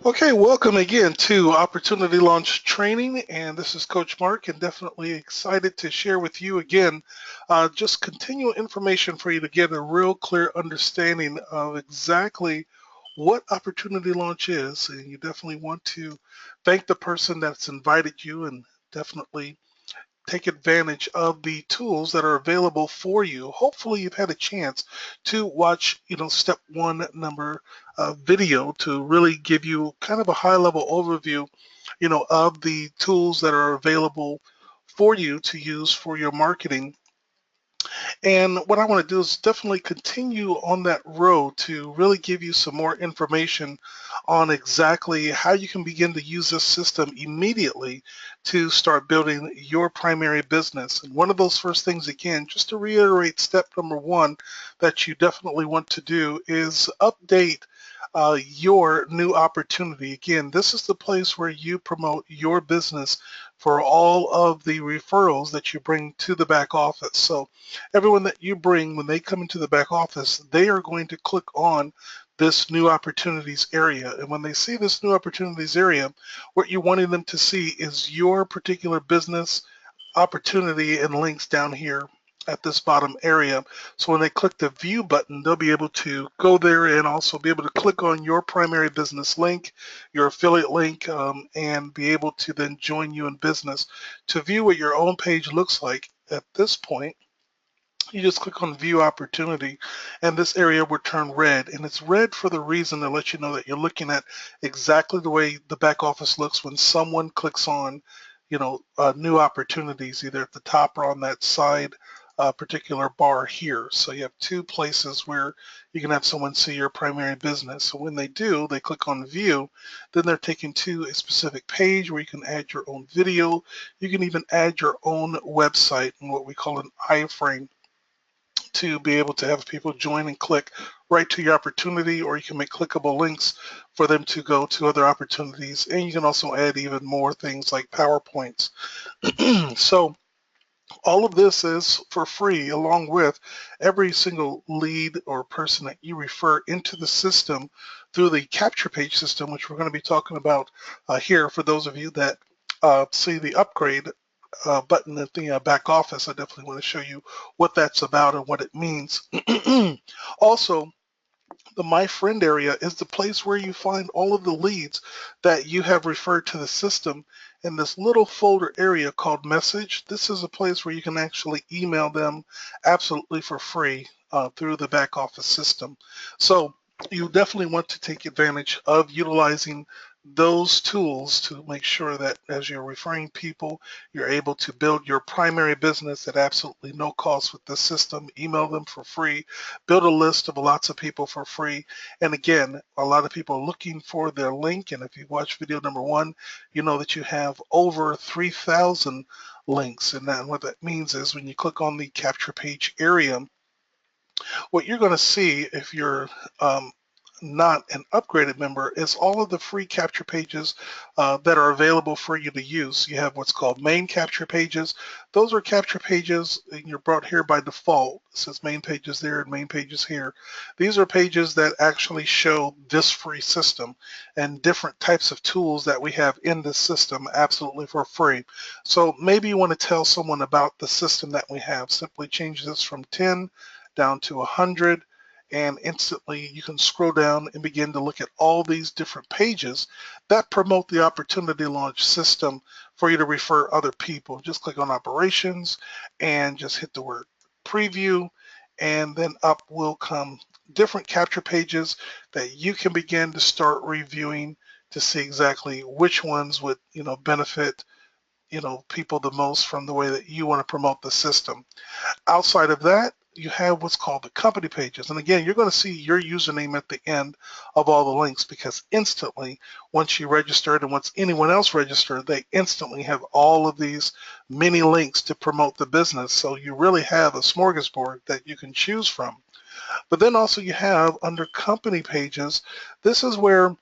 Okay, welcome again to Opportunity Launch Training, and this is Coach Mark, and definitely excited to share with you again just continual information for you to get a real clear understanding of exactly what Opportunity Launch is. And you definitely want to thank the person that's invited you, and definitely take advantage of the tools that are available for you. Hopefully you've had a chance to watch, step one number video to really give you kind of a high level overview, of the tools that are available for you to use for your marketing. And what I want to do is definitely continue on that road to really give you some more information on exactly how you can begin to use this system immediately to start building your primary business. And one of those first things, again, just to reiterate step number one that you definitely want to do is update your new opportunity. Again, this is the place where you promote your business for all of the referrals that you bring to the back office. So everyone that you bring, when they come into the back office, they are going to click on this new opportunities area. And when they see this new opportunities area, what you're wanting them to see is your particular business opportunity and links down here at this bottom area. So when they click the view button, they'll be able to go there and also be able to click on your primary business link, your affiliate link, and be able to then join you in business. To view what your own page looks like at this point, you just click on view opportunity and this area will turn red, and it's red for the reason to let you know that you're looking at exactly the way the back office looks when someone clicks on new opportunities either at the top or on that side particular bar here. So you have two places where you can have someone see your primary business. So when they do, they click on view, then they're taken to a specific page where you can add your own video. You can even add your own website and what we call an iframe to be able to have people join and click right to your opportunity, or you can make clickable links for them to go to other opportunities. And you can also add even more things like PowerPoints. So all of this is for free, along with every single lead or person that you refer into the system through the capture page system, which we're going to be talking about here for those of you that see the upgrade button at the back office. I definitely want to show you what that's about and what it means. Also, the My Friend area is the place where you find all of the leads that you have referred to the system in this little folder area called Message. This is a place where you can actually email them absolutely for free through the back office system. So you definitely want to take advantage of utilizing those tools to make sure that as you're referring people, you're able to build your primary business at absolutely no cost with the system. Email them for free, build a list of lots of people for free. And again, a lot of people are looking for their link. And if you watch video number one, you know that you have over 3,000 links. And what that means is when you click on the capture page area, what you're going to see if you're not an upgraded member is all of the free capture pages that are available for you to use. You have what's called main capture pages. Those are capture pages, and you're brought here by default. It says main pages there and main pages here. These are pages that actually show this free system and different types of tools that we have in this system absolutely for free. So maybe you want to tell someone about the system that we have. Simply change this from 10 down to 100, and instantly you can scroll down and begin to look at all these different pages that promote the Opportunity Launch system for you to refer other people. Just click on operations and just hit the word preview, and then up will come different capture pages that you can begin to start reviewing to see exactly which ones would benefit people the most from the way that you want to promote the system. Outside of that, you have what's called the company pages. And again, you're going to see your username at the end of all the links, because instantly, once you registered and once anyone else registered, they instantly have all of these many links to promote the business. So you really have a smorgasbord that you can choose from. But then also you have under company pages, this is where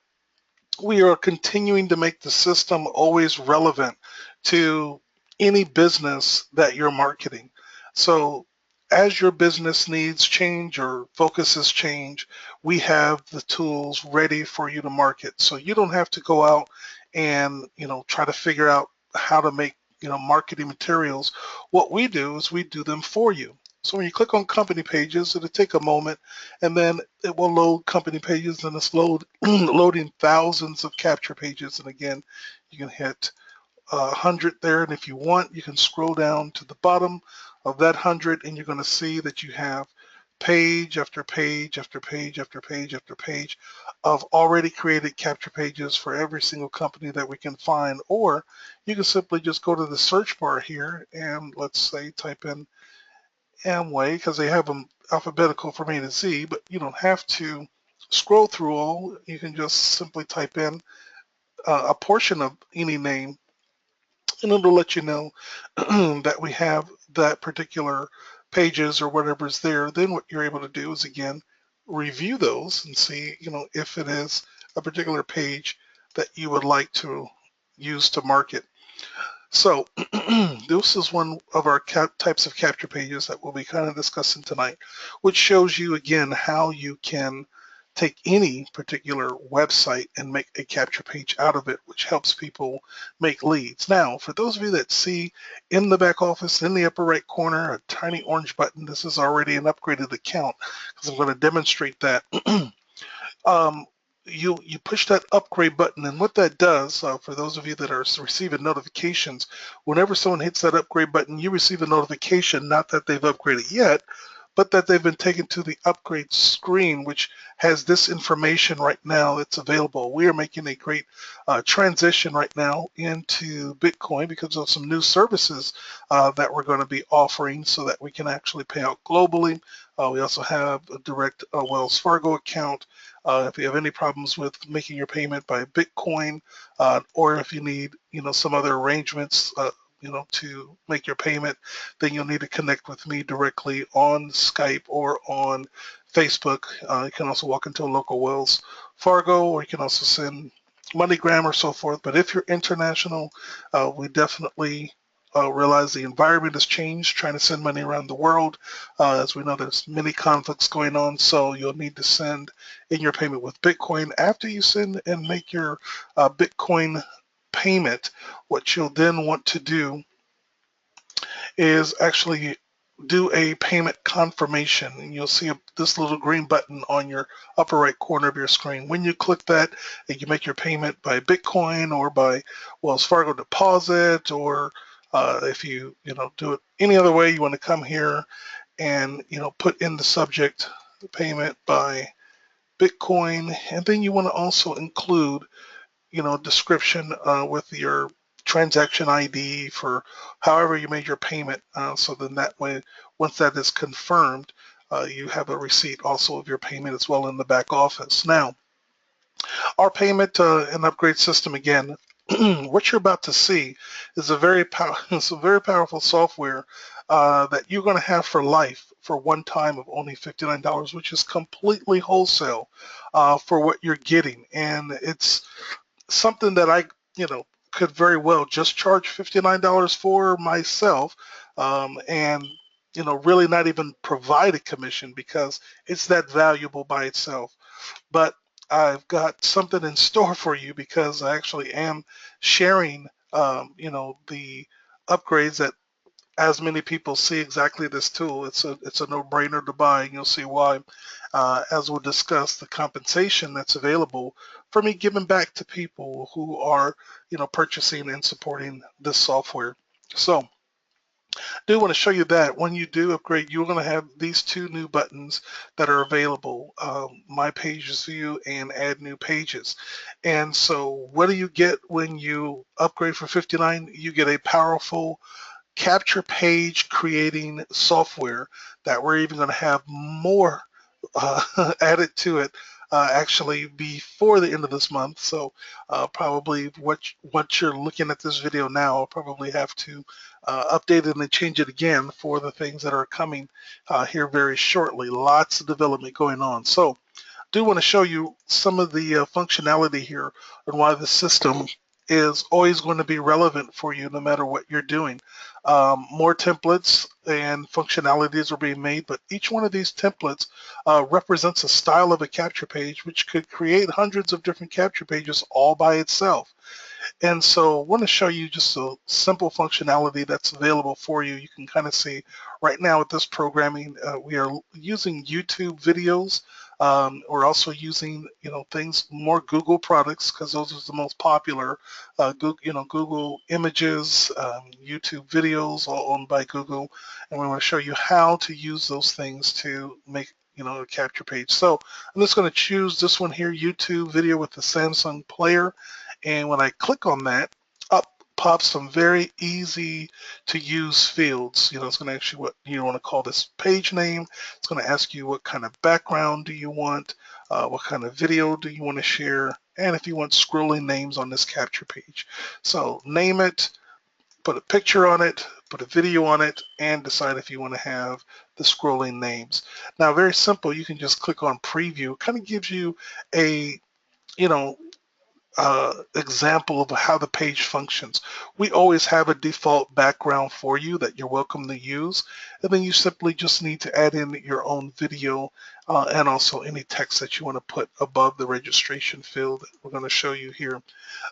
we are continuing to make the system always relevant to any business that you're marketing. So as your business needs change or focuses change, we have the tools ready for you to market. So you don't have to go out and, try to figure out how to make, marketing materials. What we do is we do them for you. So when you click on company pages, it'll take a moment, and then it will load company pages, and it's loading thousands of capture pages. And again, you can hit 100 there, and if you want, you can scroll down to the bottom of that 100, and you're going to see that you have page after page after page after page after page of already created capture pages for every single company that we can find. Or you can simply just go to the search bar here and, let's say, type in Amway, because they have them alphabetical from A to Z, but you don't have to scroll through all. You can just simply type in a portion of any name, and it'll let you know that we have that particular pages or whatever's there. Then what you're able to do is, again, review those and see, if it is a particular page that you would like to use to market. So this is one of our types of capture pages that we'll be kind of discussing tonight, which shows you, again, how you can take any particular website and make a capture page out of it, which helps people make leads. Now, for those of you that see in the back office, in the upper right corner, a tiny orange button, this is already an upgraded account, because I'm going to demonstrate that. You push that upgrade button, and what that does, for those of you that are receiving notifications, whenever someone hits that upgrade button, you receive a notification, not that they've upgraded yet, but that they've been taken to the upgrade screen, which has this information right now that's available. We are making a great transition right now into Bitcoin because of some new services that we're going to be offering so that we can actually pay out globally. We also have a direct Wells Fargo account. If you have any problems with making your payment by Bitcoin, or if you need, some other arrangements, to make your payment, then you'll need to connect with me directly on Skype or on Facebook. You can also walk into a local Wells Fargo, or you can also send MoneyGram or so forth. But if you're international, we definitely realize the environment has changed, trying to send money around the world. As we know, there's many conflicts going on, so you'll need to send in your payment with Bitcoin. After you send and make your Bitcoin payment, what you'll then want to do is actually do a payment confirmation, and you'll see this little green button on your upper right corner of your screen. When you click that, you can make your payment by Bitcoin or by Wells Fargo deposit, or if you do it any other way, you want to come here and put in the subject payment by Bitcoin, and then you want to also include description with your transaction ID for however you made your payment. So then that way, once that is confirmed, you have a receipt also of your payment as well in the back office. Now, our payment and upgrade system, again, what you're about to see is a very powerful software that you're going to have for life for one time of only $59, which is completely wholesale for what you're getting. And it's something that I, could very well just charge $59 for myself, and really not even provide a commission because it's that valuable by itself. But I've got something in store for you because I actually am sharing, the upgrades that, as many people see exactly this tool, it's a no-brainer to buy, and you'll see why. As we'll discuss the compensation that's available for me giving back to people who are, purchasing and supporting this software. So I do want to show you that when you do upgrade, you're going to have these two new buttons that are available, My Pages View and Add New Pages. And so what do you get when you upgrade for $59? You get a powerful capture page creating software that we're even going to have more added to it actually before the end of this month. So probably what you're looking at this video now, I'll probably have to update it and change it again for the things that are coming here very shortly. Lots of development going on. So I do want to show you some of the functionality here and why the system is always going to be relevant for you no matter what you're doing. More templates and functionalities are being made, but each one of these templates represents a style of a capture page, which could create hundreds of different capture pages all by itself. And so I want to show you just a simple functionality that's available for you. You can kind of see right now with this programming, we are using YouTube videos. We're also using, things more Google products because those are the most popular. Google Images, YouTube videos, all owned by Google, and we want to show you how to use those things to make a capture page. So I'm just going to choose this one here, YouTube video with the Samsung Player. And when I click on that, up pops some very easy to use fields. It's going to ask you what you want to call this page name. It's going to ask you what kind of background do you want, what kind of video do you want to share, and if you want scrolling names on this capture page. So name it, put a picture on it, put a video on it, and decide if you want to have the scrolling names. Now, very simple. You can just click on preview. It kind of gives you a, you know, example of how the page functions. We always have a default background for you that you're welcome to use, and then you simply just need to add in your own video and also any text that you want to put above the registration field that we're going to show you here.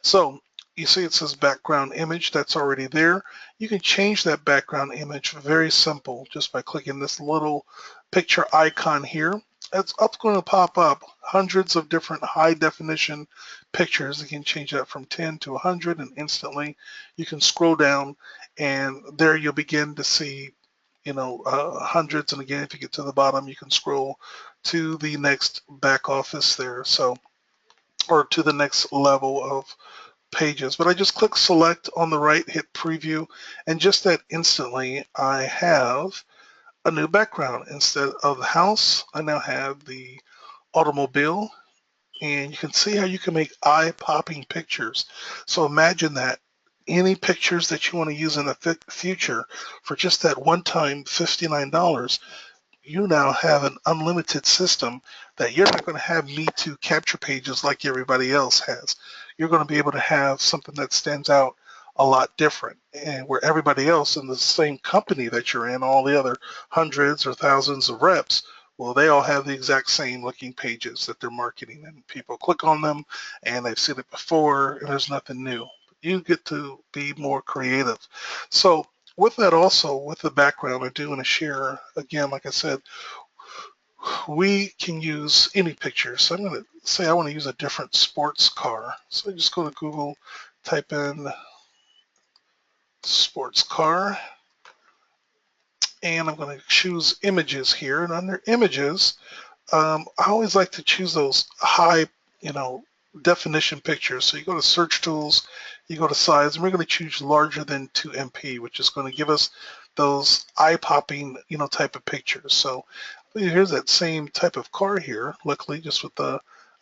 So you see it says background image, that's already there. You can change that background image very simple just by clicking this little picture icon here. It's going to pop up hundreds of different high definition pictures. You can change that from 10 to 100 and instantly you can scroll down and there you'll begin to see hundreds. And again, if you get to the bottom, you can scroll to the next back office there, so, or to the next level of pages. But I just click select on the right, hit preview, and just that instantly I have a new background. Instead of the house, I now have the automobile, and you can see how you can make eye-popping pictures. So imagine that any pictures that you want to use in the future for just that one-time $59, you now have an unlimited system that you're not going to have need to capture pages like everybody else has. You're going to be able to have something that stands out a lot different, and where everybody else in the same company that you're in, all the other hundreds or thousands of reps, well, they all have the exact same looking pages that they're marketing, and people click on them and they've seen it before and there's nothing new. You get to be more creative. So with that, also with the background, I do want to share again, like I said, we can use any picture. So I'm going to say I want to use a different sports car. So I just go to Google, type in sports car, and I'm going to choose images here. And under images, I always like to choose those high, definition pictures. So you go to search tools, you go to size, and we're going to choose larger than 2 MP, which is going to give us those eye-popping, type of pictures. So here's that same type of car here, luckily just with a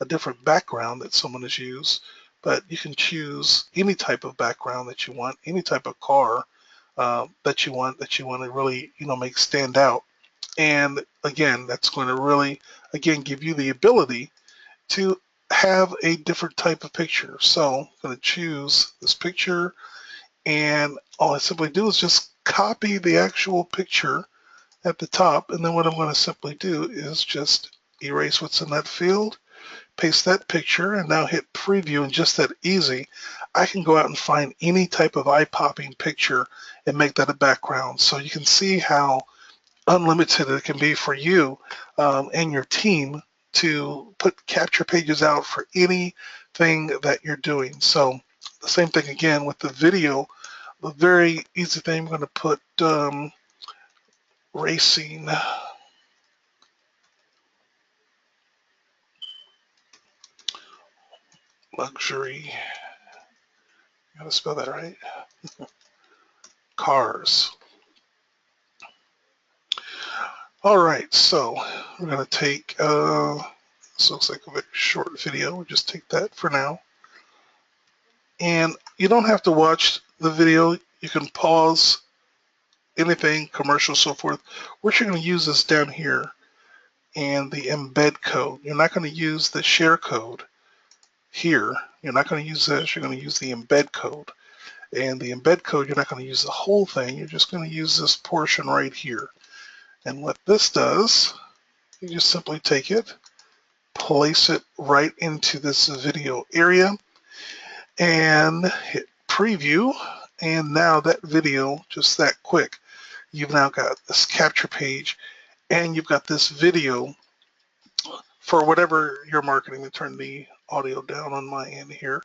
different background that someone has used. But you can choose any type of background that you want, any type of car that you want to really, make stand out. And again, that's going to really, again, give you the ability to have a different type of picture. So I'm going to choose this picture, and all I simply do is just copy the actual picture at the top, and then what I'm going to simply do is just erase what's in that field, paste that picture, and now hit preview. And just that easy, I can go out and find any type of eye-popping picture and make that a background. So you can see how unlimited it can be for you and your team to put capture pages out for anything that you're doing. So the same thing again with the video, the very easy thing, I'm going to put racing luxury, gotta spell that right, cars. All right, so we're going to take, this looks like a very short video, we'll just take that for now. And you don't have to watch the video, you can pause anything, commercial, so forth. What you're going to use is down here and the embed code. You're not going to use the share code here. You're not going to use this, you're going to use the embed code. And the embed code, you're not going to use the whole thing, you're just going to use this portion right here. And what this does, you just simply take it, place it right into this video area, and hit preview. And now that video, just that quick, you've now got this capture page, and you've got this video for whatever you're marketing. To turn the audio down on my end here.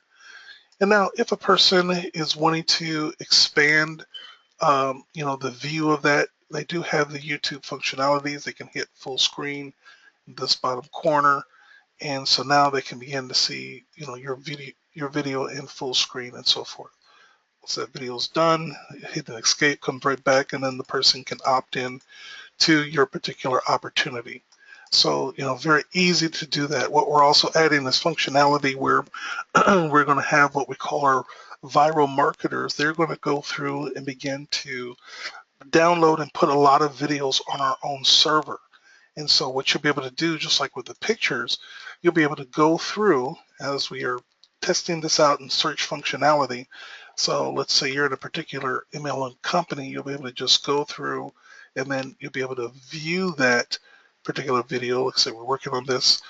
And now if a person is wanting to expand the view of that, they do have the YouTube functionalities. They can hit full screen in this bottom corner, and so now they can begin to see your video in full screen and so forth. Once that video is done, hit an escape, comes right back, and then the person can opt in to your particular opportunity. So, very easy to do that. What we're also adding is functionality where we're going to have what we call our viral marketers. They're going to go through and begin to download and put a lot of videos on our own server. And so what you'll be able to do, just like with the pictures, you'll be able to go through as we are testing this out in search functionality. So let's say you're in a particular MLM company, you'll be able to just go through and then you'll be able to view that particular video. Let's say we're working on this.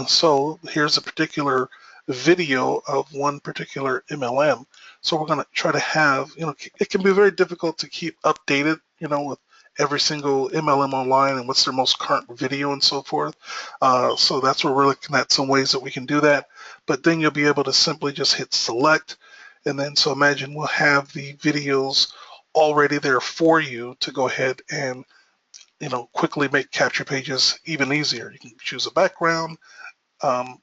So here's a particular video of one particular MLM. So we're going to try to have, it can be very difficult to keep updated, with every single MLM online and what's their most current video and so forth. So that's where we're looking at some ways that we can do that. But then you'll be able to simply just hit select. And then, so imagine we'll have the videos already there for you to go ahead and, quickly make capture pages even easier. You can choose a background, and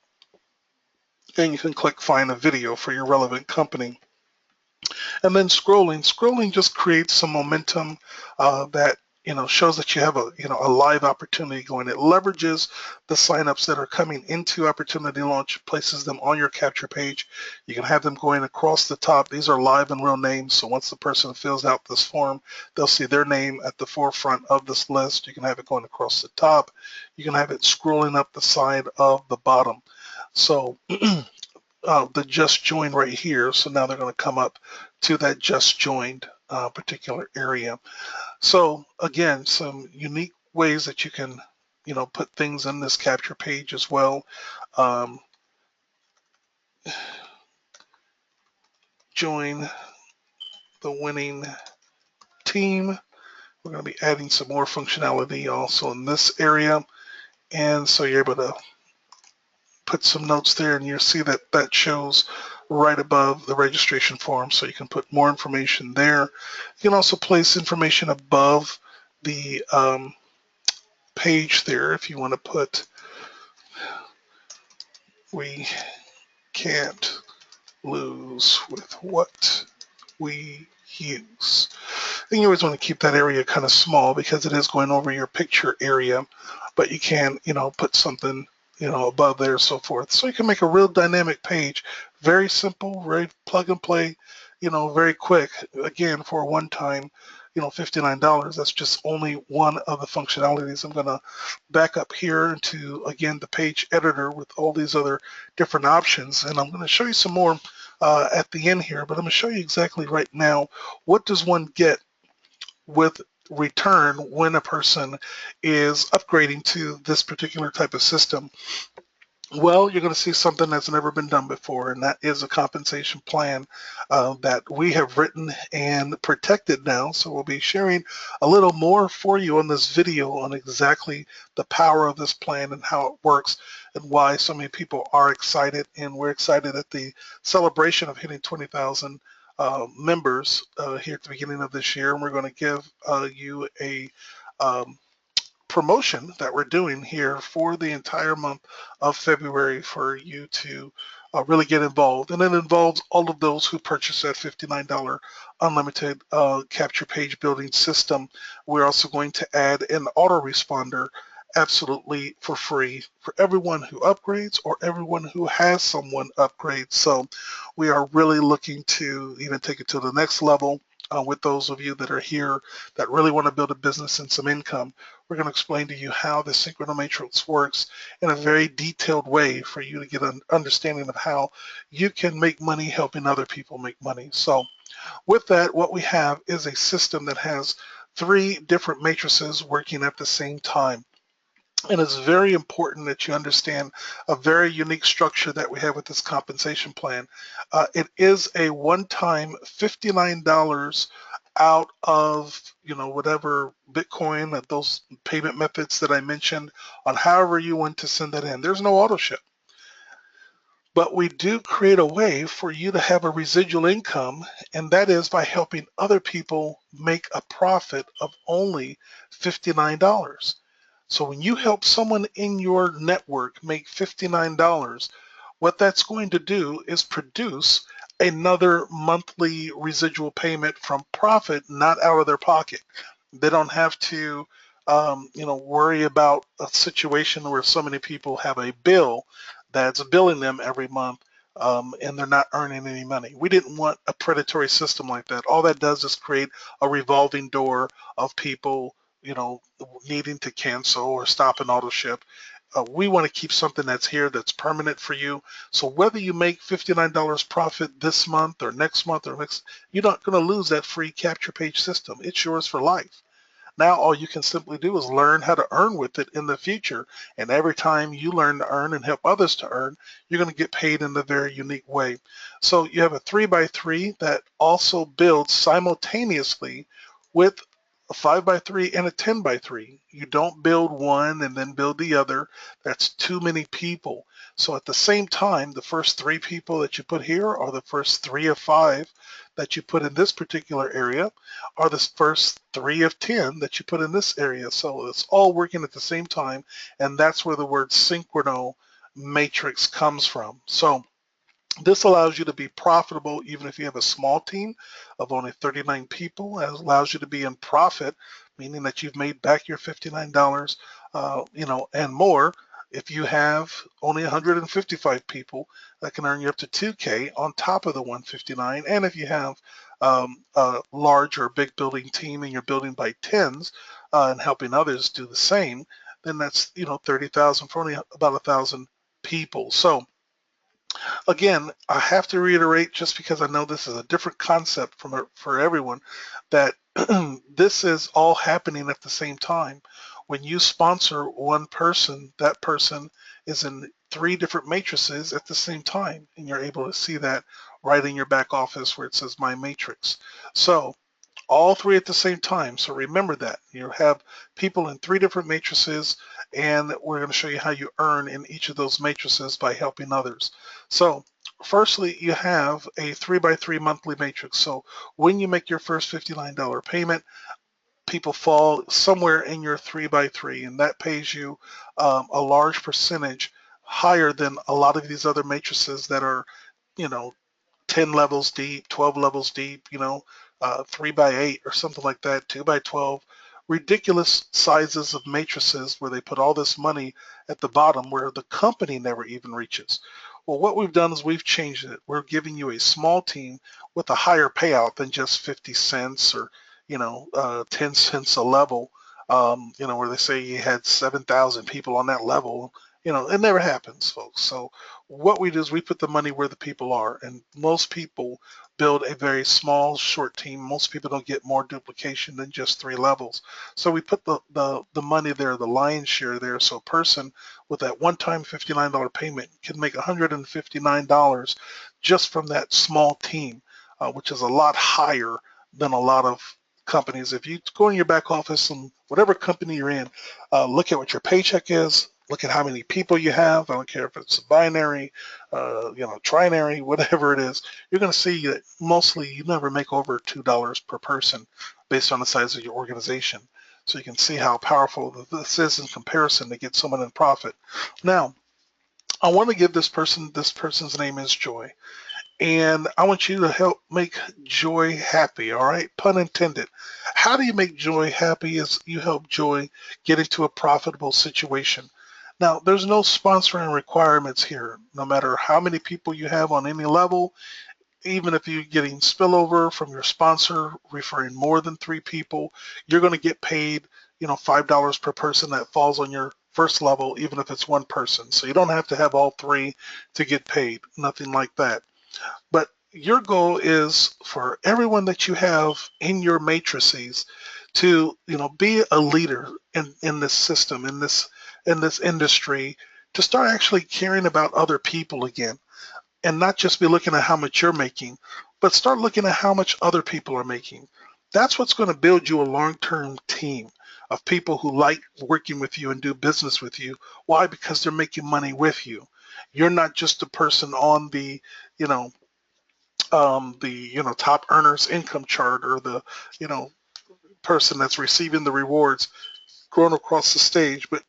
you can click find a video for your relevant company. And then scrolling just creates some momentum that shows that you have a live opportunity going. It leverages the signups that are coming into Opportunity Launch, places them on your capture page. You can have them going across the top. These are live and real names, so once the person fills out this form, they'll see their name at the forefront of this list. You can have it going across the top. You can have it scrolling up the side of the bottom. So the just joined right here, so now they're going to come up to that just joined particular area. So again, some unique ways that you can put things in this capture page as well. Join the winning team. We're going to be adding some more functionality also in this area, and so you're able to put some notes there, and you'll see that that shows right above the registration form, so you can put more information there. You can also place information above the page there if you want to put, we can't lose with what we use. And you always want to keep that area kind of small because it is going over your picture area, but you can, put something above there, so forth. So you can make a real dynamic page. Very simple, very plug and play, very quick. Again, for a one-time, $59. That's just only one of the functionalities. I'm going to back up here into, again, the page editor with all these other different options. And I'm going to show you some more at the end here, but I'm going to show you exactly right now, what does one get with return when a person is upgrading to this particular type of system. Well, you're going to see something that's never been done before, and that is a compensation plan that we have written and protected now. So we'll be sharing a little more for you on this video on exactly the power of this plan and how it works and why so many people are excited. And we're excited at the celebration of hitting 20,000 members here at the beginning of this year, and we're going to give you a promotion that we're doing here for the entire month of February for you to really get involved. And it involves all of those who purchase that $59 unlimited capture page building system. We're also going to add an autoresponder absolutely for free for everyone who upgrades or everyone who has someone upgrade. So we are really looking to even take it to the next level with those of you that are here that really want to build a business and some income. We're going to explain to you how the Synchrono Matrix works in a very detailed way for you to get an understanding of how you can make money helping other people make money. So with that, what we have is a system that has 3 different matrices working at the same time. And it's very important that you understand a very unique structure that we have with this compensation plan. It is a one-time $59 out of, whatever Bitcoin, those payment methods that I mentioned, on however you want to send that in. There's no auto ship. But we do create a way for you to have a residual income, and that is by helping other people make a profit of only $59. So when you help someone in your network make $59, what that's going to do is produce another monthly residual payment from profit, not out of their pocket. They don't have to, worry about a situation where so many people have a bill that's billing them every month, and they're not earning any money. We didn't want a predatory system like that. All that does is create a revolving door of people, needing to cancel or stop an auto ship. We want to keep something that's here that's permanent for you. So whether you make $59 profit this month or next month or next, you're not going to lose that free capture page system. It's yours for life. Now all you can simply do is learn how to earn with it in the future. And every time you learn to earn and help others to earn, you're going to get paid in a very unique way. So you have a 3x3 that also builds simultaneously with a 5x3 and a 10x3. You don't build one and then build the other. That's too many people. So at the same time, the first 3 people that you put here are the first 3 of 5 that you put in this particular area, are the first 3 of 10 that you put in this area. So it's all working at the same time, and that's where the word Synchrono Matrix comes from. So this allows you to be profitable even if you have a small team of only 39 people. It allows you to be in profit, meaning that you've made back your $59, and more. If you have only 155 people, that can earn you up to 2K on top of the 159. And if you have a large or big building team and you're building by tens and helping others do the same, then that's 30,000 for only about 1,000 people. So again, I have to reiterate, just because I know this is a different concept for everyone, that this is all happening at the same time. When you sponsor one person, that person is in 3 different matrices at the same time, and you're able to see that right in your back office where it says My Matrix. So all 3 at the same time. So remember that. You have people in 3 different matrices, and we're going to show you how you earn in each of those matrices by helping others. So firstly, you have a 3x3 monthly matrix. So when you make your first $59 payment, people fall somewhere in your 3x3, and that pays you a large percentage higher than a lot of these other matrices that are, you know, 10 levels deep, 12 levels deep, 3x8 or something like that, 2x12, ridiculous sizes of matrices where they put all this money at the bottom where the company never even reaches. Well, what we've done is we've changed it. We're giving you a small team with a higher payout than just 50 cents or, 10 cents a level, where they say you had 7,000 people on that level. It never happens, folks. So what we do is we put the money where the people are, and most people build a very small, short team. Most people don't get more duplication than just 3 levels. So we put the money there, the lion's share there, so a person with that one-time $59 payment can make $159 just from that small team, which is a lot higher than a lot of companies. If you go in your back office and whatever company you're in, look at what your paycheck is, look at how many people you have. I don't care if it's a binary, trinary, whatever it is. You're going to see that mostly you never make over $2 per person based on the size of your organization. So you can see how powerful this is in comparison to get someone in profit. Now, I want to give this person's name is Joy. And I want you to help make Joy happy, all right? Pun intended. How do you make Joy happy is you help Joy get into a profitable situation. Now, there's no sponsoring requirements here. No matter how many people you have on any level, even if you're getting spillover from your sponsor referring more than 3 people, you're going to get paid, $5 per person that falls on your first level, even if it's one person. So you don't have to have all 3 to get paid, nothing like that. But your goal is for everyone that you have in your matrices to, be a leader in this system, in this industry, to start actually caring about other people again, and not just be looking at how much you're making, but start looking at how much other people are making. That's what's going to build you a long-term team of people who like working with you and do business with you. Why? Because they're making money with you. You're not just a person on the, you know, top earners income chart, or the, you know, person that's receiving the rewards going across the stage, but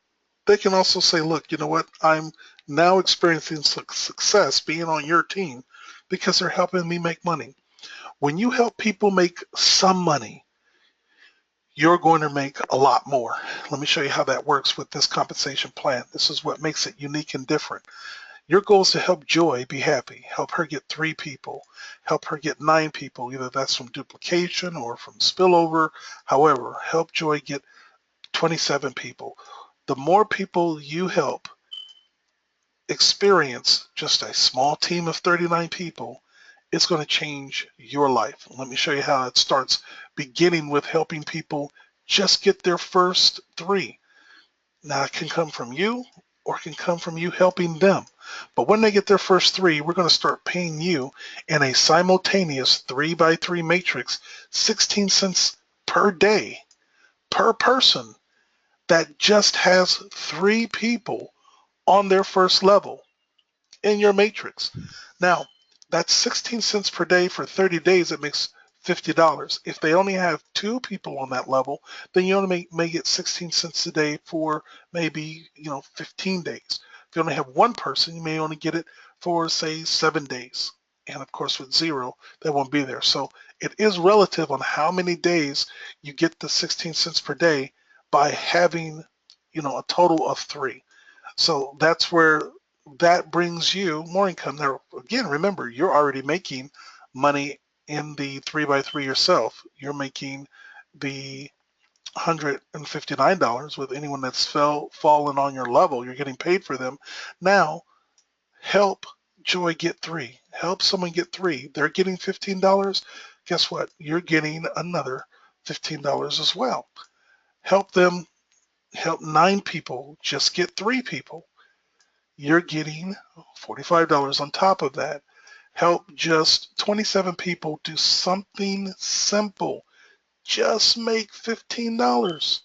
they can also say, look, you know what? I'm now experiencing success being on your team because they're helping me make money. When you help people make some money, you're going to make a lot more. Let me show you how that works with this compensation plan. This is what makes it unique and different. Your goal is to help Joy be happy, help her get 3 people, help her get 9 people, either that's from duplication or from spillover. However, help Joy get 27 people. The more people you help experience just a small team of 39 people, it's going to change your life. Let me show you how it starts, beginning with helping people just get their first 3. Now, it can come from you, or it can come from you helping them. But when they get their first 3, we're going to start paying you in a simultaneous 3x3 matrix, 16 cents per day per person that just has 3 people on their first level in your matrix. Now, that's 16 cents per day for 30 days. It makes $50. If they only have 2 people on that level, then you only may get 16 cents a day for maybe, 15 days. If you only have 1 person, you may only get it for, say, 7 days. And of course, with 0, that won't be there. So it is relative on how many days you get the 16 cents per day by having, a total of 3. So that's where that brings you more income. Now, again, remember, you're already making money in the 3x3 yourself. You're making the $159 with anyone that's fallen on your level. You're getting paid for them. Now, help Joy get 3. Help someone get 3. They're getting $15. Guess what? You're getting another $15 as well. Help them help 9 people just get 3 people. You're getting $45 on top of that. Help just 27 people do something simple. Just make $15.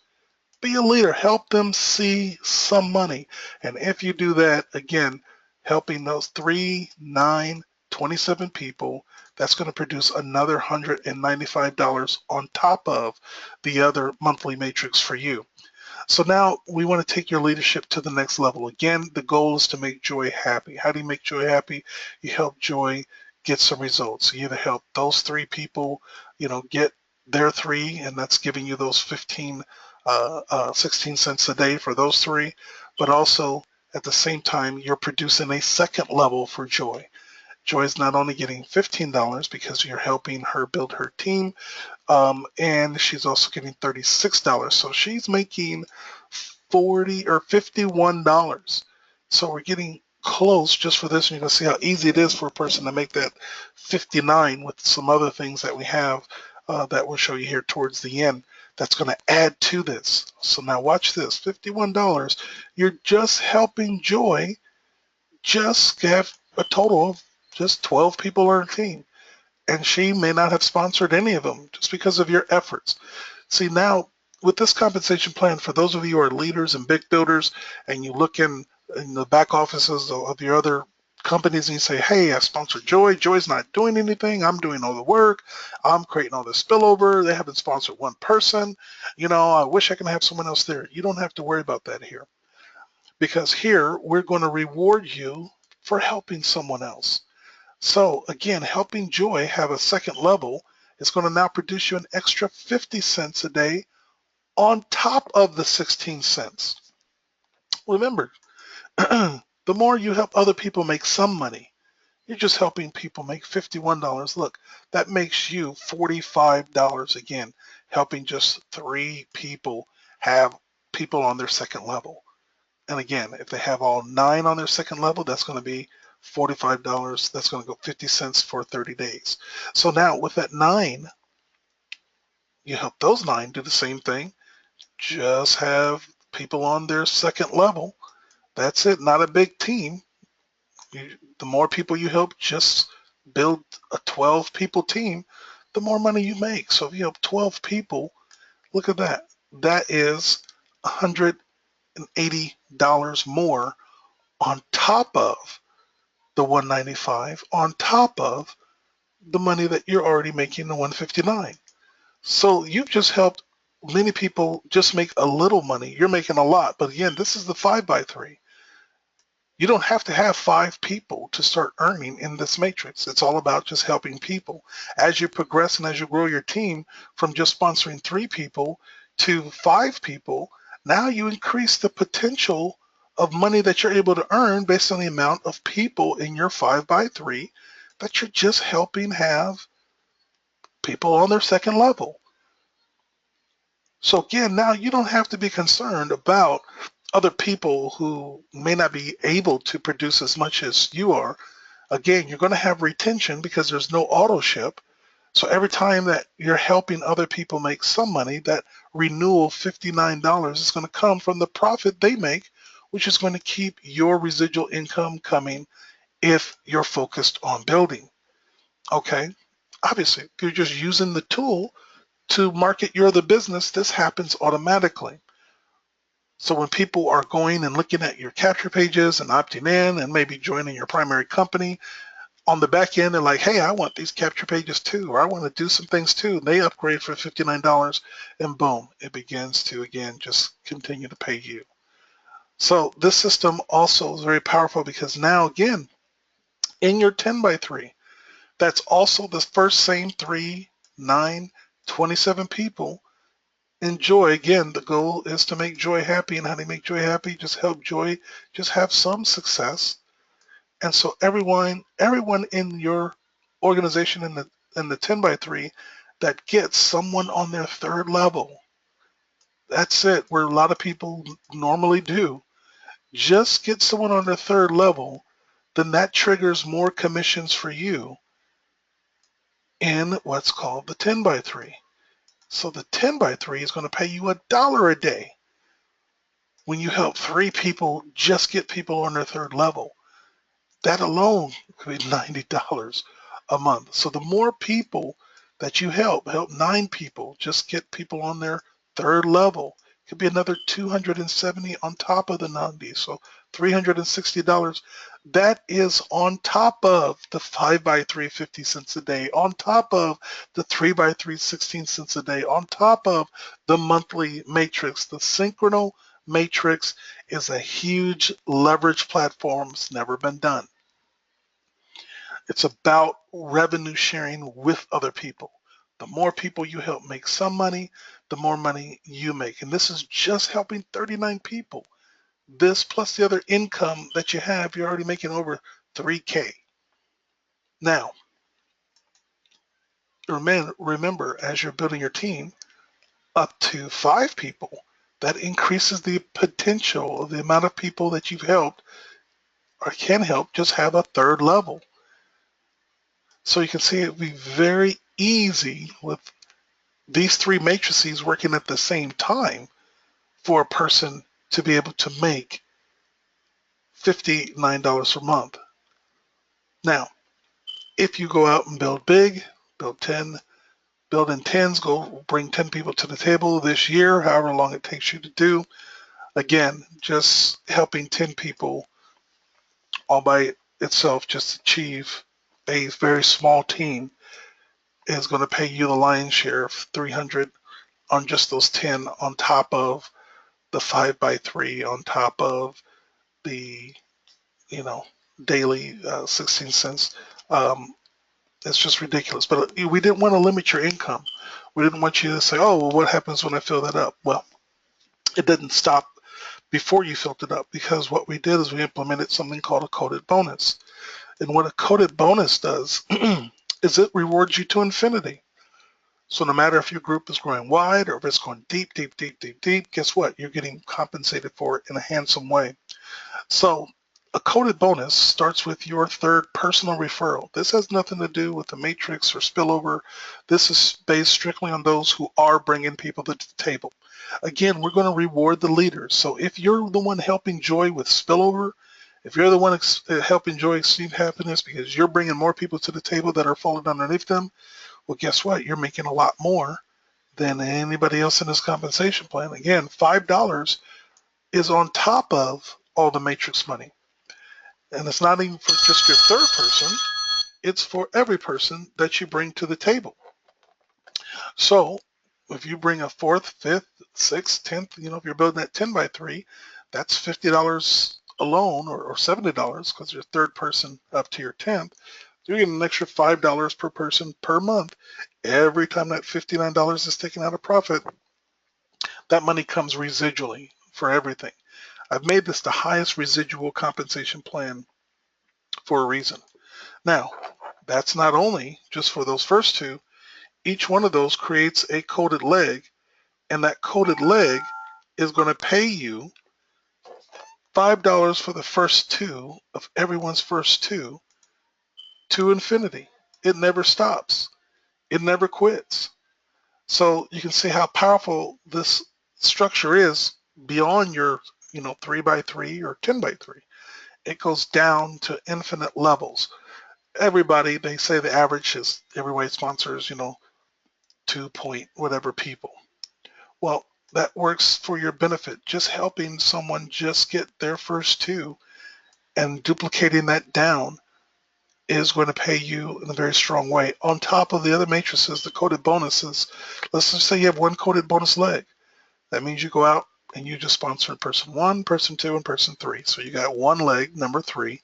Be a leader. Help them see some money. And if you do that, again, helping those 3, 9, 27 people, that's going to produce another $195 on top of the other monthly matrix for you. So now we want to take your leadership to the next level. Again, the goal is to make Joy happy. How do you make Joy happy? You help Joy get some results. You either help those 3 people, get their 3, and that's giving you those 16 cents a day for those 3. But also at the same time, you're producing a second level for Joy. Joy is not only getting $15 because you're helping her build her team, and she's also getting $36. So she's making $40 or $51. So we're getting close just for this, and you're going to see how easy it is for a person to make that 59 with some other things that we have that we'll show you here towards the end. That's going to add to this. So now watch this, $51. You're just helping Joy just have a total of just 12 people on her team. And she may not have sponsored any of them just because of your efforts. See, now with this compensation plan, for those of you who are leaders and big builders, and you look in the back offices of your other companies and you say, hey, I sponsored Joy. Joy's not doing anything. I'm doing all the work. I'm creating all this spillover. They haven't sponsored 1 person. I wish I can have someone else there. You don't have to worry about that here, because here we're going to reward you for helping someone else. So again, helping Joy have a second level is going to now produce you an extra 50 cents a day on top of the 16 cents. Remember, the more you help other people make some money, You're just helping people make $51. Look, that makes you $45 again, helping just 3 people have people on their second level. And again, if they have all 9 on their second level, that's going to be $45. That's going to go 50 cents for 30 days. So now with that 9, you help those 9 do the same thing. Just have people on their second level. That's it, not a big team. The more people you help just build a 12 people team, the more money you make. So if you help 12 people, look at that. That is $180 more on top of the 195, on top of the money that you're already making, the 159. So you've just helped many people just make a little money. You're making a lot. But again, this is the 5x3. You don't have to have 5 people to start earning in this matrix. It's all about just helping people. As you progress and as you grow your team from just sponsoring 3 people to 5 people, now you increase the potential of money that you're able to earn based on the amount of people in your 5x3 that you're just helping have people on their second level. So again, now you don't have to be concerned about other people who may not be able to produce as much as you are. Again, you're going to have retention because there's no auto ship. So every time that you're helping other people make some money, that renewal $59 is going to come from the profit they make, which is going to keep your residual income coming if you're focused on building. Okay, obviously, if you're just using the tool to market your other business, this happens automatically. So when people are going and looking at your capture pages and opting in and maybe joining your primary company, on the back end, they're like, hey, I want these capture pages too, or I want to do some things too. And they upgrade for $59 and boom, it begins to, again, just continue to pay you. So this system also is very powerful because now, again, in your 10x3, that's also the first same 3, 9, 27 people enjoy. Again, the goal is to make Joy happy. And how do you make Joy happy? Just help Joy just have some success. And so everyone in your organization in the 10x3 that gets someone on their third level, that's it, where a lot of people normally do. Just get someone on their third level, then that triggers more commissions for you in what's called the 10x3. So the 10x3 is going to pay you $1 a day when you help 3 people just get people on their third level. That alone could be $90 a month. So the more people that you help 9 people, just get people on their third level. It could be another $270 on top of the 90, so $360. That is on top of the 5x3 50 cents a day, on top of the 3x3 16 cents a day, on top of the monthly matrix. The Synchrono Matrix is a huge leverage platform. It's never been done. It's about revenue sharing with other people. The more people you help make some money, the more money you make. And this is just helping 39 people. This plus the other income that you have, you're already making over 3K. Now, remember, as you're building your team up to 5 people, that increases the potential of the amount of people that you've helped or can help just have a third level. So you can see it would be very easy with these 3 matrices working at the same time for a person to be able to make $59 per month. Now, if you go out and build big, build in 10s, go bring 10 people to the table this year, however long it takes you to do. Again, just helping 10 people all by itself just achieve a very small team is going to pay you the lion's share of 300 on just those 10 on top of the 5x3, on top of the daily 16 cents. It's just ridiculous. But we didn't want to limit your income. We didn't want you to say, oh, well, what happens when I fill that up? Well, it didn't stop before you filled it up, because what we did is we implemented something called a coded bonus. And what a coded bonus does is it rewards you to infinity. So no matter if your group is growing wide or if it's going deep, deep, deep, deep, deep, guess what? You're getting compensated for it in a handsome way. So a coded bonus starts with your third personal referral. This has nothing to do with the matrix or spillover. This is based strictly on those who are bringing people to the table. Again, we're going to reward the leaders. So if you're the one helping Joy with spillover, if you're the one helping Joy achieve happiness because you're bringing more people to the table that are falling underneath them, well, guess what? You're making a lot more than anybody else in this compensation plan. Again, $5 is on top of all the matrix money. And it's not even for just your third person, it's for every person that you bring to the table. So if you bring a fourth, fifth, sixth, 10th, if you're building that 10 by 3, that's $50 alone or $70 because you're third person up to your 10th. You're getting an extra $5 per person per month. Every time that $59 is taken out of profit, that money comes residually for everything. I've made this the highest residual compensation plan for a reason. Now, that's not only just for those first two. Each one of those creates a coded leg, and that coded leg is going to pay you $5 for the first two of everyone's first two to infinity. It never stops. It never quits. So you can see how powerful this structure is beyond your, 3 by 3 or 10 by 3. It goes down to infinite levels. Everybody, they say the average is every sponsors, 2 point whatever people. Well, that works for your benefit. Just helping someone just get their first two and duplicating that down is going to pay you in a very strong way. On top of the other matrices, the coded bonuses, let's just say you have one coded bonus leg. That means you go out and you just sponsor person 1, person 2, and person 3. So you got one leg, number 3,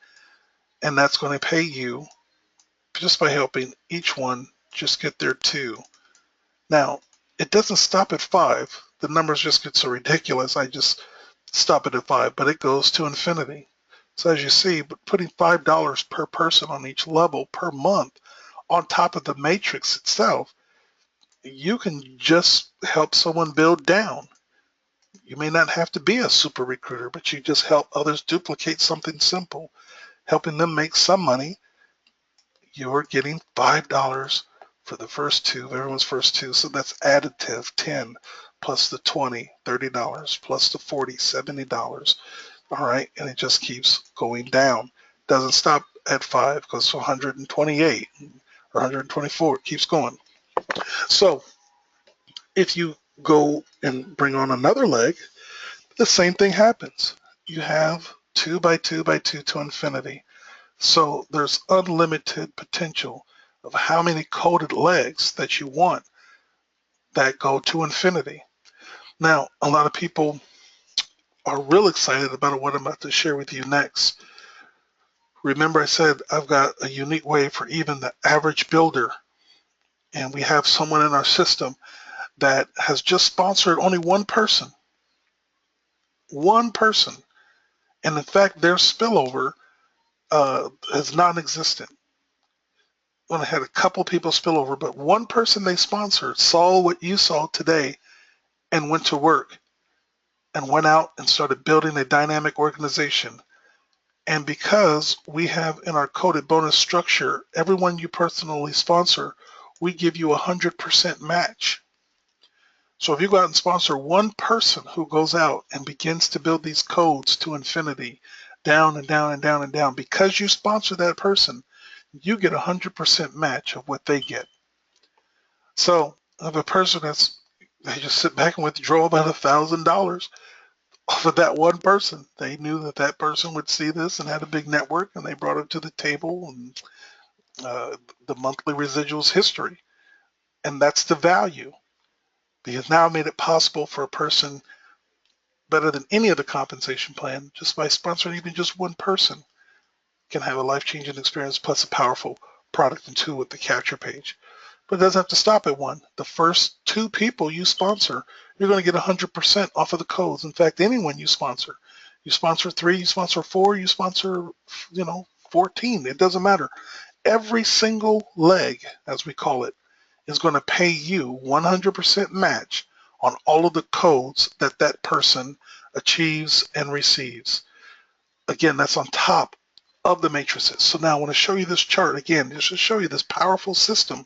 and that's going to pay you just by helping each one just get their 2. Now, it doesn't stop at 5. The numbers just get so ridiculous. I just stop it at 5, but it goes to infinity. So as you see, putting $5 per person on each level per month on top of the matrix itself, you can just help someone build down. You may not have to be a super recruiter, but you just help others duplicate something simple, helping them make some money. You're getting $5 for the first two, everyone's first two. So that's additive 10 plus the 20, $30 plus the 40, $70. All right. And it just keeps going down. Doesn't stop at 5, goes to 128 or 124. It keeps going. So if you go and bring on another leg, the same thing happens. You have 2 by 2 by 2 to infinity. So there's unlimited potential of how many coded legs that you want that go to infinity. Now, a lot of people are real excited about what I'm about to share with you next. Remember I said I've got a unique way for even the average builder, and we have someone in our system that has just sponsored only one person. And in fact, their spillover is non-existent. When I had a couple people spill over, but one person they sponsored saw what you saw today and went to work and went out and started building a dynamic organization. And because we have in our coded bonus structure, everyone you personally sponsor, we give you 100% match. So if you go out and sponsor one person who goes out and begins to build these codes to infinity, down and down and down and down, because you sponsor that person, you get 100% match of what they get. So if a person they just sit back and withdraw about $1,000 off of that one person, they knew that that person would see this and had a big network, and they brought it to the table, and the monthly residuals history. And that's the value, because now I made it possible for a person better than any other compensation plan, just by sponsoring even just one person, can have a life-changing experience plus a powerful product and tool with the capture page. But it doesn't have to stop at one. The first 2 people you sponsor, you're going to get 100% off of the codes. In fact, anyone you sponsor 3, you sponsor 4, you sponsor, 14, it doesn't matter. Every single leg, as we call it, is going to pay you 100% match on all of the codes that that person achieves and receives. Again, that's on top of the matrices. So now I want to show you this chart again, just to show you this powerful system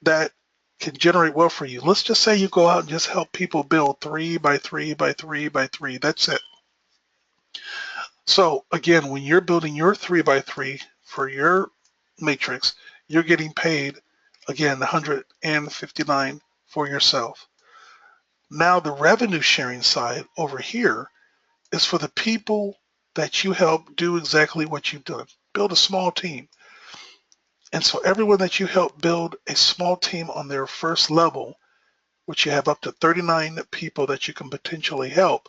that can generate wealth for you. Let's just say you go out and just help people build 3 by 3 by 3 by 3. That's it. So again, when you're building your 3 by 3 for your matrix, you're getting paid, again, 159 for yourself. Now the revenue sharing side over here is for the people that you help do exactly what you've done. Build a small team. And so everyone that you help build a small team on their first level, which you have up to 39 people that you can potentially help,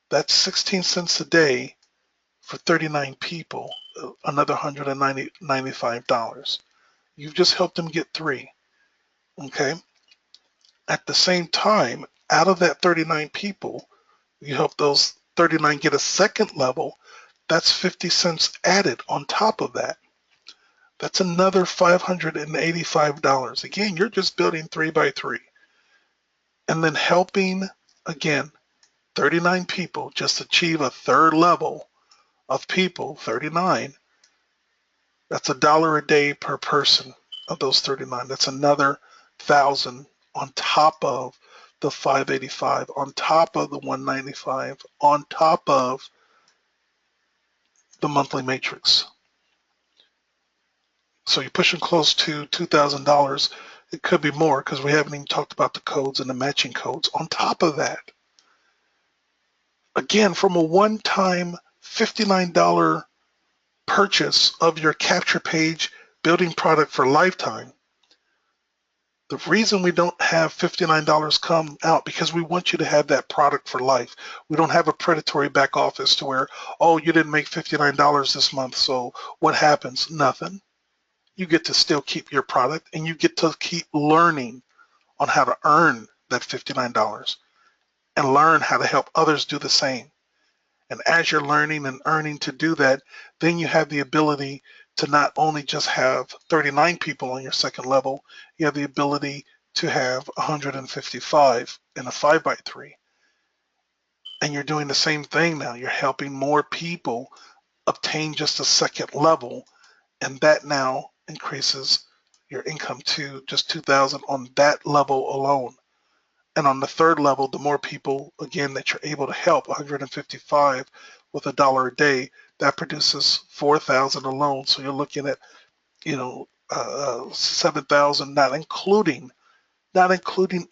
that's 16 cents a day for 39 people, another $195. You've just helped them get 3, okay? At the same time, out of that 39 people, you help those 39 get a second level, that's 50 cents added on top of that. That's another $585. Again, you're just building 3 by 3. And then helping, again, 39 people just achieve a third level of people, 39. That's $1 a day per person of those 39. That's another 1,000 on top of the 585, on top of the 195, on top of the monthly matrix. So you're pushing close to $2,000. It could be more because we haven't even talked about the codes and the matching codes. On top of that, again, from a one-time $59 purchase of your capture page building product for lifetime, the reason we don't have $59 come out because we want you to have that product for life. We don't have a predatory back office to where, oh, you didn't make $59 this month, so what happens? Nothing. You get to still keep your product and you get to keep learning on how to earn that $59 and learn how to help others do the same. And as you're learning and earning to do that, then you have the ability to not only just have 39 people on your second level, you have the ability to have 155 in a 5 by 3. And you're doing the same thing now. You're helping more people obtain just a second level, and that now increases your income to just 2,000 on that level alone. And on the third level, the more people, again, that you're able to help, 155 with $1 a day, that produces 4,000 alone. So you're looking at, 7,000, not including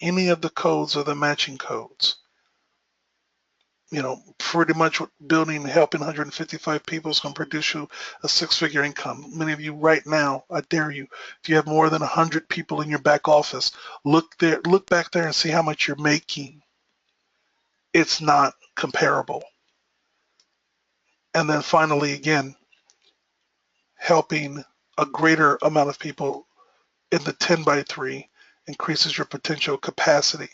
any of the codes or the matching codes. Pretty much building, helping 155 people is going to produce you a 6-figure income. Many of you right now, I dare you, if you have more than 100 people in your back office, look back there and see how much you're making. It's not comparable. And then finally, again, helping a greater amount of people in the 10 by 3 increases your potential capacity.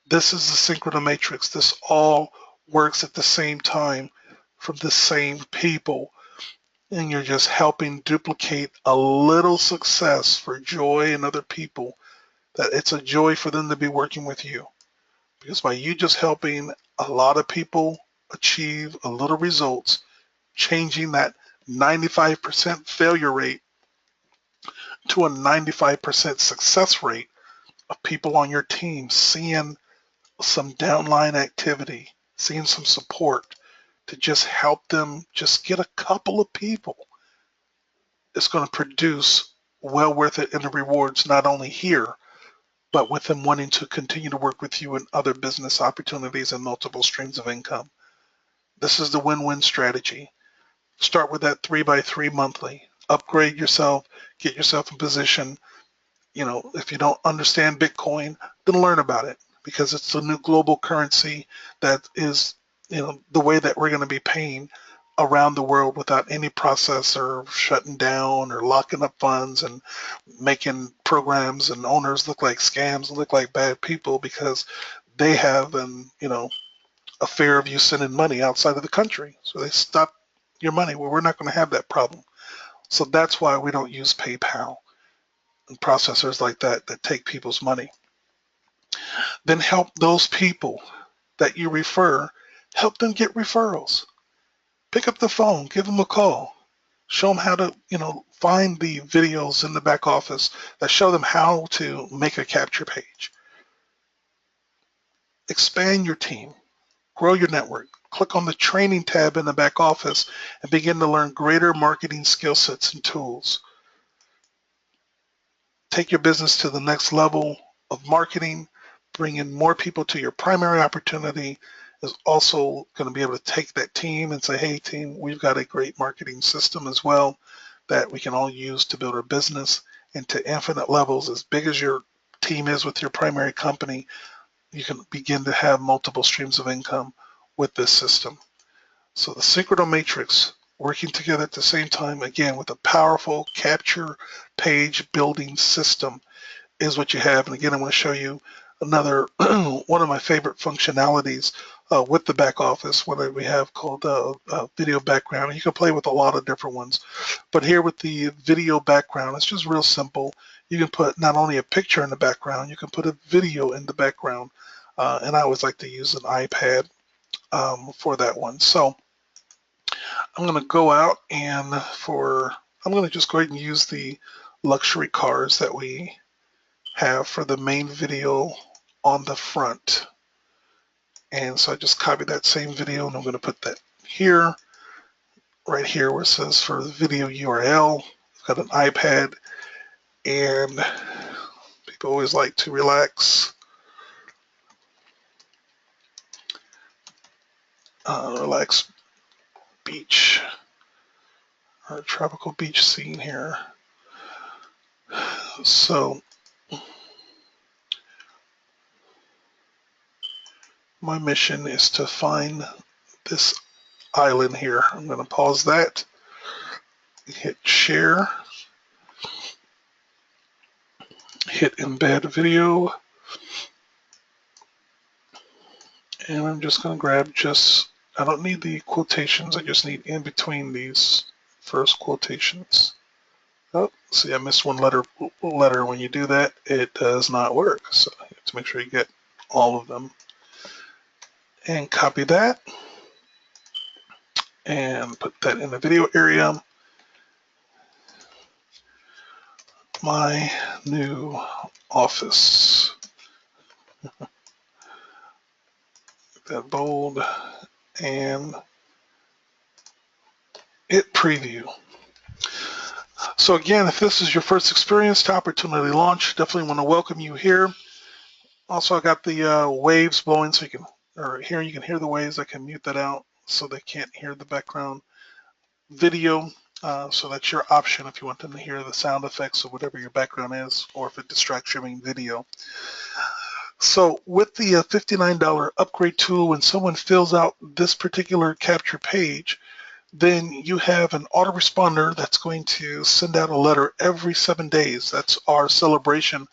This is the synchronous matrix. This all works at the same time from the same people. And you're just helping duplicate a little success for joy in other people, that it's a joy for them to be working with you. Because by you just helping a lot of people achieve a little results, changing that 95% failure rate to a 95% success rate of people on your team seeing some downline activity, seeing some support to just help them just get a couple of people, it's going to produce well worth it in the rewards, not only here, but with them wanting to continue to work with you in other business opportunities and multiple streams of income. This is the win-win strategy. Start with that 3 by 3 monthly. Upgrade yourself, get yourself in position. If you don't understand Bitcoin, then learn about it, because it's the new global currency that is, the way that we're going to be paying around the world without any processor shutting down or locking up funds and making programs and owners look like scams and look like bad people because they have a fear of you sending money outside of the country. So they stop your money. Well, we're not going to have that problem. So that's why we don't use PayPal and processors like that that take people's money. Then help those people that you refer, help them get referrals. Pick up the phone, give them a call, show them how to, find the videos in the back office that show them how to make a capture page. Expand your team, grow your network. Click on the training tab in the back office and begin to learn greater marketing skill sets and tools. Take your business to the next level of marketing. Bring in more people to your primary opportunity is also going to be able to take that team and say, hey team, we've got a great marketing system as well that we can all use to build our business into infinite levels. As big as your team is with your primary company, you can begin to have multiple streams of income with this system. So the Synchrony Matrix, working together at the same time, again, with a powerful capture page building system is what you have. And again, I'm going to show you another one of my favorite functionalities with the back office, what we have called video background. You can play with a lot of different ones, but here with the video background, it's just real simple. You can put not only a picture in the background, you can put a video in the background, and I always like to use an iPad for that one. So I'm going to go out and I'm going to just go ahead and use the luxury cars that we have for the main video on the front. And so I just copy that same video and I'm going to put that here, right here where it says for the video URL. I've got an iPad, and people always like to relax. Relax beach, or tropical beach scene here. So my mission is to find this island here. I'm going to pause that, hit share, hit embed video, and I'm just going to grab I don't need the quotations, I just need in between these first quotations. Oh, see, I missed one letter. When you do that, it does not work. So you have to make sure you get all of them. And copy that and put that in the video area. My new office. That bold and hit preview. So again, if this is your first experience to Opportunity Launch, definitely want to welcome you here. Also, I got the waves blowing, so you can hear the waves. I can mute that out so they can't hear the background video. So that's your option if you want them to hear the sound effects or whatever your background is, or if it distracts your main video. So with the $59 upgrade tool, when someone fills out this particular capture page, then you have an autoresponder that's going to send out a letter every 7 days. That's our celebration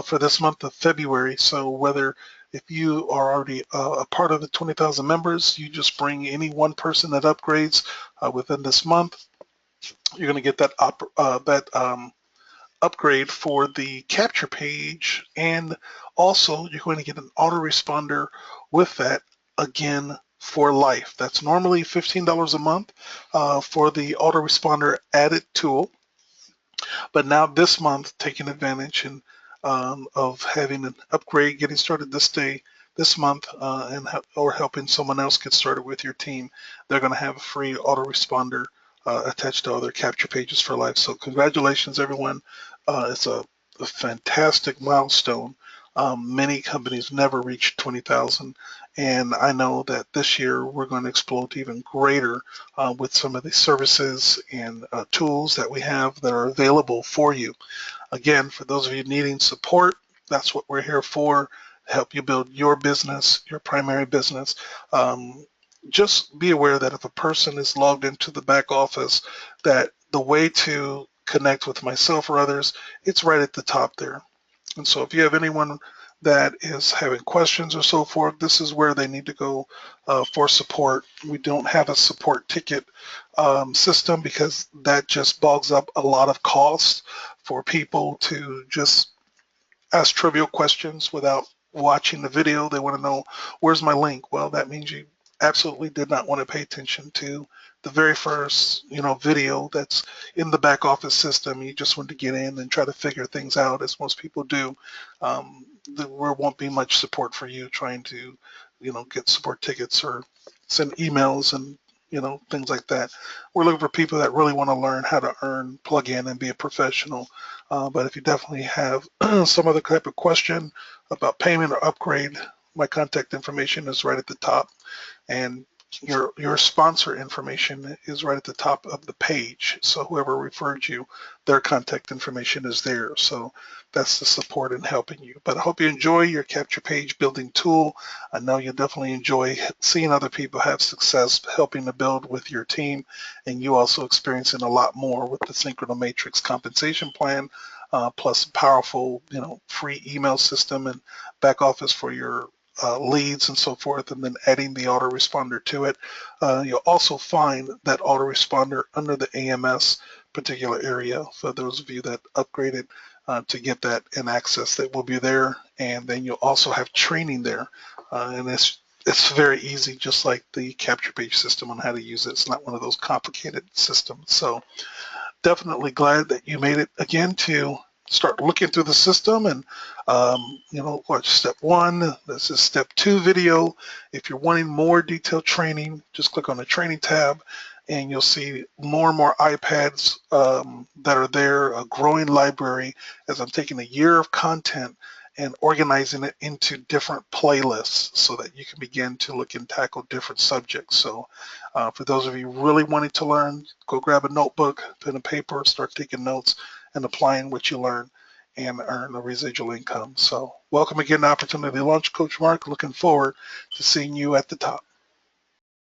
for this month of February. So if you are already a part of the 20,000 members, you just bring any one person that upgrades within this month, you're going to get that upgrade for the capture page, and also you're going to get an autoresponder with that again for life. That's normally $15 a month for the autoresponder added tool, but now this month, taking advantage of having an upgrade getting started this month, or helping someone else get started with your team, they're going to have a free autoresponder attached to all their capture pages for life. So congratulations, everyone. It's a fantastic milestone. Many companies never reach 20,000, and I know that this year we're going to explode even greater with some of the services and tools that we have that are available for you. Again, for those of you needing support, that's what we're here for, to help you build your business, your primary business. Just be aware that if a person is logged into the back office, that the way to connect with myself or others, it's right at the top there. And so if you have anyone that is having questions or so forth, this is where they need to go for support. We don't have a support ticket system because that just bogs up a lot of costs for people to just ask trivial questions without watching the video. They want to know, where's my link? Well, that means you absolutely did not want to pay attention to the very first, video that's in the back office system. You just want to get in and try to figure things out, as most people do. There won't be much support for you trying to, get support tickets or send emails and things like that. We're looking for people that really want to learn how to earn, plug in, and be a professional. But if you definitely have some other type of question about payment or upgrade, my contact information is right at the top, and your sponsor information is right at the top of the page. So whoever referred you, their contact information is there. So that's the support in helping you. But I hope you enjoy your Capture Page building tool. I know you'll definitely enjoy seeing other people have success helping to build with your team, and you also experiencing a lot more with the Synchronometrics compensation plan, plus a powerful, free email system and back office for your leads and so forth, and then adding the autoresponder to it. You'll also find that autoresponder under the AMS particular area for those of you that upgraded to get that and access that will be there. And then you'll also have training there. And it's very easy, just like the Capture Page system on how to use it. It's not one of those complicated systems. So definitely glad that you made it again to start looking through the system and watch step 1. This is step 2 video. If you're wanting more detailed training, just click on the training tab and you'll see more and more iPads that are there, a growing library, as I'm taking a year of content and organizing it into different playlists so that you can begin to look and tackle different subjects. So for those of you really wanting to learn, go grab a notebook, pen and paper, start taking notes and applying what you learn and earn a residual income. So welcome again to Opportunity Launch. Coach Mark, looking forward to seeing you at the top.